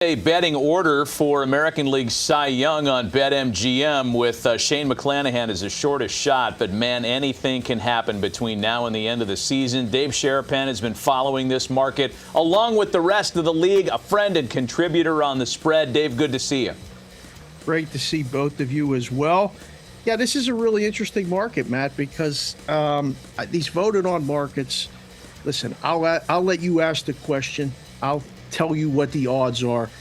A betting order for American League Cy Young on BetMGM with Shane McClanahan as the shortest shot. But, man, anything can happen between now and the end of the season. Dave Sharapan has been following this market along with the rest of the league, a friend and contributor on the spread. Dave, good to see you. Great to see both of you as well. Yeah, this is a really interesting market, Matt, because these voted on markets, listen, I'll let you ask the question. I'll tell you what the odds are.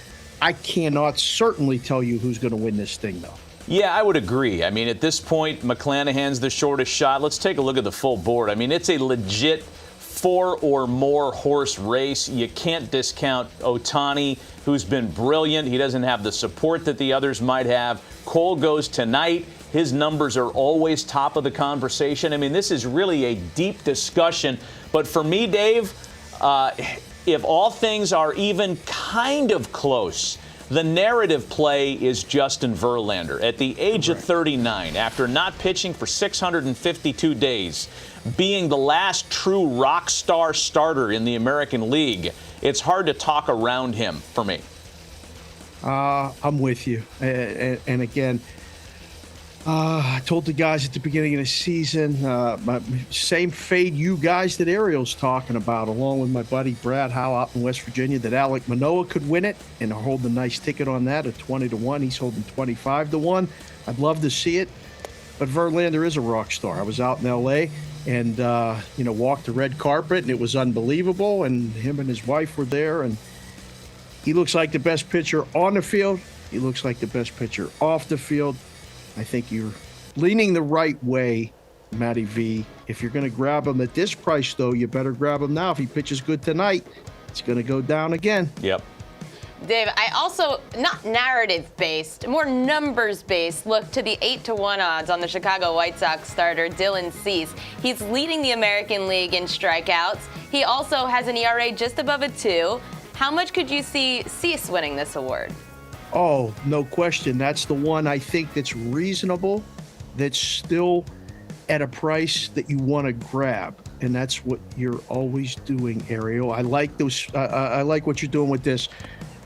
I cannot certainly tell you who's going to win this thing, though. Yeah, I would agree. I mean, at this point, McClanahan's the shortest shot. Let's take a look at the full board. I mean, it's a legit 4 or more horse race. You can't discount Ohtani, who's been brilliant. He doesn't have the support that the others might have. Cole goes tonight. His numbers are always top of the conversation. I mean, this is really a deep discussion. But for me, Dave, if all things are even kind of close, the narrative play is Justin Verlander. At the age of 39, after not pitching for 652 days, being the last true rock star starter in the American League, it's hard to talk around him for me. I'm with you. And again, I told the guys at the beginning of the season, same fade you guys that Ariel's talking about, along with my buddy Brad Howe out in West Virginia, that Alek Manoah could win it, and they're holding a nice ticket on that at 20-1. He's holding 25-1. I'd love to see it, but Verlander is a rock star. I was out in L.A. and walked the red carpet, and it was unbelievable. And him and his wife were there, and he looks like the best pitcher on the field. He looks like the best pitcher off the field. I think you're leaning the right way, Matty V. If you're going to grab him at this price, though, you better grab him now. If he pitches good tonight, it's going to go down again. Yep. Dave, I also, not narrative-based, more numbers-based, look to the 8-1 odds on the Chicago White Sox starter, Dylan Cease. He's leading the American League in strikeouts. He also has an ERA just above a 2. How much could you see Cease winning this award? Oh, no question. That's the one I think that's reasonable, that's still at a price that you want to grab. And that's what you're always doing, Ariel. I like those. I like what you're doing with this.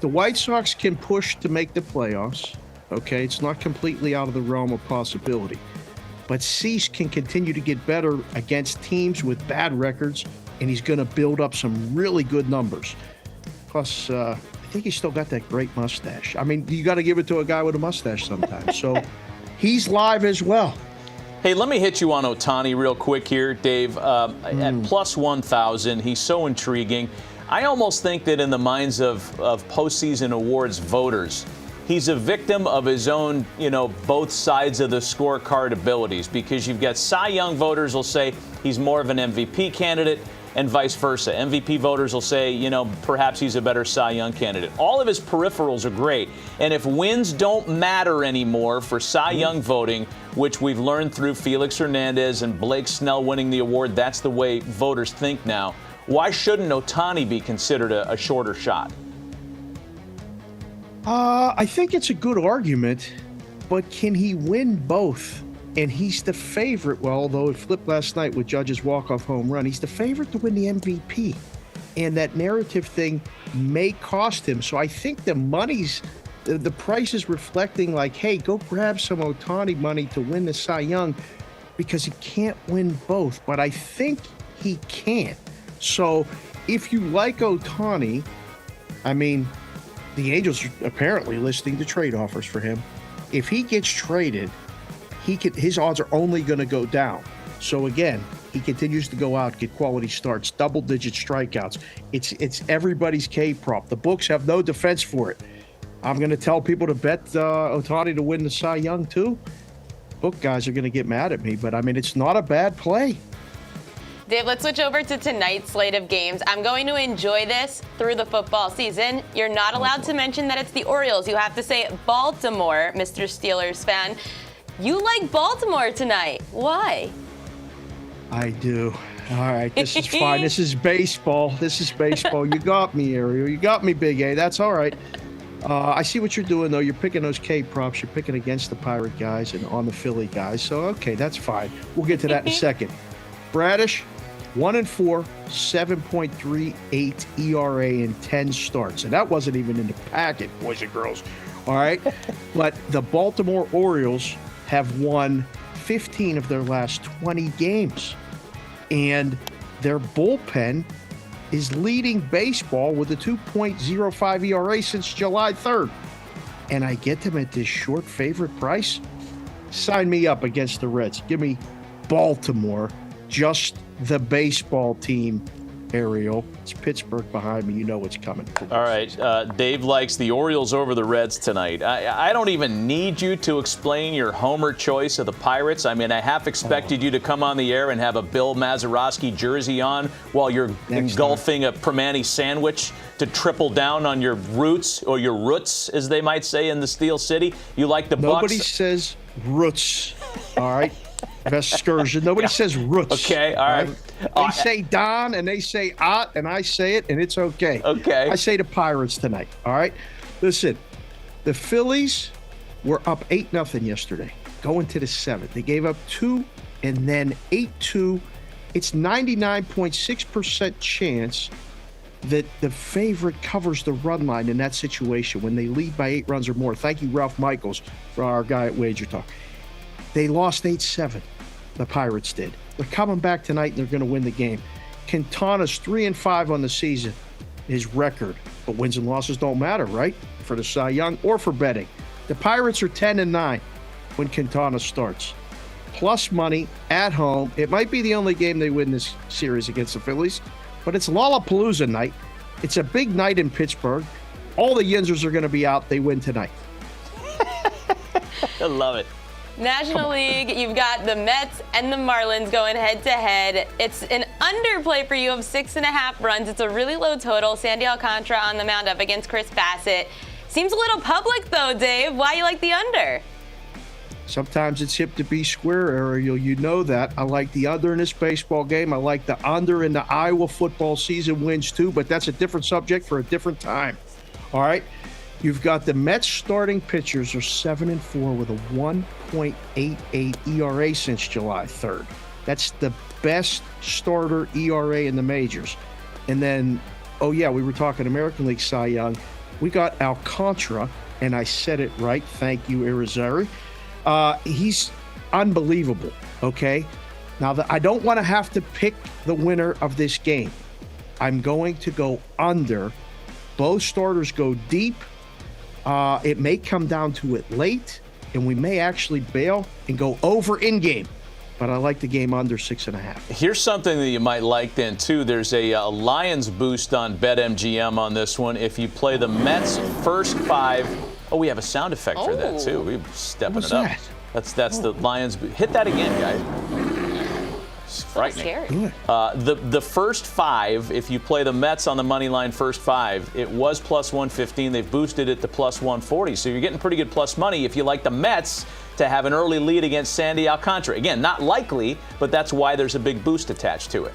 The White Sox can push to make the playoffs. Okay, it's not completely out of the realm of possibility. But Cease can continue to get better against teams with bad records, and he's going to build up some really good numbers. Plus, I think he's still got that great mustache. I mean, you got to give it to a guy with a mustache sometimes. So he's live as well. Hey, let me hit you on Ohtani real quick here, Dave. At plus 1,000, he's so intriguing. I almost think that in the minds of postseason awards voters, he's a victim of his own, both sides of the scorecard abilities, because you've got Cy Young voters will say he's more of an MVP candidate, and vice versa. MVP voters will say, perhaps he's a better Cy Young candidate. All of his peripherals are great. And if wins don't matter anymore for Cy Young voting, which we've learned through Felix Hernandez and Blake Snell winning the award, that's the way voters think now. Why shouldn't Ohtani be considered a shorter shot? I think it's a good argument, but can he win both? And he's the favorite. Well, although it flipped last night with Judge's walk-off home run, he's the favorite to win the MVP. And that narrative thing may cost him. So I think the price is reflecting like, hey, go grab some Ohtani money to win the Cy Young, because he can't win both. But I think he can. So if you like Ohtani, I mean, the Angels are apparently listing the trade offers for him. If he gets traded, his odds are only going to go down. So again, he continues to go out, get quality starts, double-digit strikeouts. It's everybody's K prop. The books have no defense for it. I'm going to tell people to bet Ohtani to win the Cy Young too. Book guys are going to get mad at me, but I mean, it's not a bad play. Dave, let's switch over to tonight's slate of games. I'm going to enjoy this through the football season. You're not allowed to mention that it's the Orioles. You have to say Baltimore, Mr. Steelers fan. You like Baltimore tonight. Why? I do. All right, this is fine. This is baseball. You got me, Ariel. You got me, Big A. That's all right. I see what you're doing, though. You're picking those K props. You're picking against the Pirate guys and on the Philly guys. So, okay, that's fine. We'll get to that in a second. Bradish, 1-4, 7.38 ERA in 10 starts. And that wasn't even in the packet, boys and girls. All right. But the Baltimore Orioles have won 15 of their last 20 games. And their bullpen is leading baseball with a 2.05 ERA since July 3rd. And I get them at this short favorite price. Sign me up against the Reds. Give me Baltimore, just the baseball team. Ariel, it's Pittsburgh behind me. You know what's coming. All right. Dave likes the Orioles over the Reds tonight. I don't even need you to explain your homer choice of the Pirates. I mean, I half expected you to come on the air and have a Bill Mazeroski jersey on while you're engulfing a Primanti sandwich to triple down on your roots, or your roots, as they might say in the Steel City. You like the Bucks. Nobody says roots. All right. Excursion. Nobody says roots. Okay, all right. They say Don and they say Ott, and I say it, and it's okay. Okay. I say the Pirates tonight. All right. Listen, the Phillies were up 8-0 yesterday, going to the 7th. They gave up 2 and then 8-2. It's 99.6% chance that the favorite covers the run line in that situation when they lead by 8 runs or more. Thank you, Ralph Michaels, for our guy at Wager Talk. They lost 8-7. The Pirates did. They're coming back tonight, and they're going to win the game. Quintana's 3-5 on the season, his record. But wins and losses don't matter, right? For the Cy Young or for betting. The Pirates are 10-9 when Quintana starts. Plus money at home. It might be the only game they win this series against the Phillies, but it's Lollapalooza night. It's a big night in Pittsburgh. All the Yinzers are going to be out. They win tonight. I love it. National League, you've got the Mets and the Marlins going head-to-head. It's an underplay for you of 6.5 runs. It's a really low total. Sandy Alcantara on the mound up against Chris Bassett. Seems a little public, though, Dave. Why you like the under? Sometimes it's hip to be square, Ariel. You know that. I like the under in this baseball game. I like the under in the Iowa football season wins, too, but that's a different subject for a different time. All right? You've got the Mets starting pitchers are 7-4 with a 1.88 ERA since July 3rd. That's the best starter ERA in the majors. And then, we were talking American League Cy Young. We got Alcantara, and I said it right. Thank you, Irizarry. He's unbelievable, okay? Now, I don't want to have to pick the winner of this game. I'm going to go under. Both starters go deep. It may come down to it late, and we may actually bail and go over in game. But I like the game under 6.5. Here's something that you might like then, too. There's a Lions boost on BetMGM on this one. If you play the Mets first 5. Oh, we have a sound effect for that, too. We're stepping it up. That's the Lions. Hit that again, guys. It's frightening. Scary. The first 5, if you play the Mets on the money line first 5, it was plus 115. They've boosted it to plus 140. So you're getting pretty good plus money if you like the Mets to have an early lead against Sandy Alcantara. Again, not likely, but that's why there's a big boost attached to it.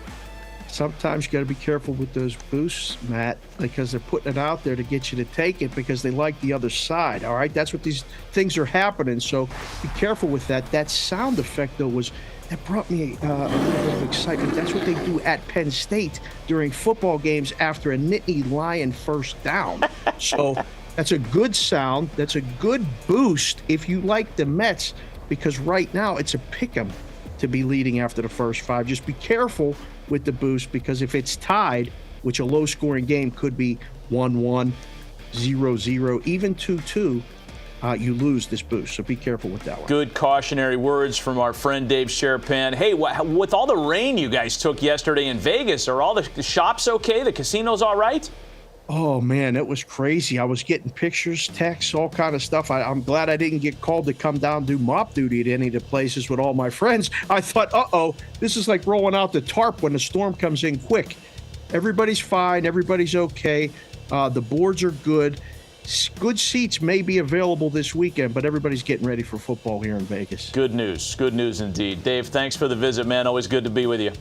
Sometimes you got to be careful with those boosts, Matt, because they're putting it out there to get you to take it because they like the other side. All right, that's what these things are happening. So be careful with that. That sound effect, though, that brought me a little bit of excitement. That's what they do at Penn State during football games after a Nittany Lion first down. So that's a good sound. That's a good boost if you like the Mets, because right now it's a pick 'em to be leading after the first 5. Just be careful with the boost, because if it's tied, which a low-scoring game could be 1-1, 0-0, even 2-2, you lose this boost. So be careful with that one. Good cautionary words from our friend Dave Sharapan. Hey, with all the rain you guys took yesterday in Vegas, are all the shops okay? The casinos all right? Oh, man, it was crazy. I was getting pictures, texts, all kind of stuff. I'm glad I didn't get called to come down and do mop duty at any of the places with all my friends. I thought, this is like rolling out the tarp when the storm comes in quick. Everybody's fine. Everybody's okay. The boards are good. Good seats may be available this weekend, but everybody's getting ready for football here in Vegas. Good news. Good news indeed. Dave, thanks for the visit, man. Always good to be with you.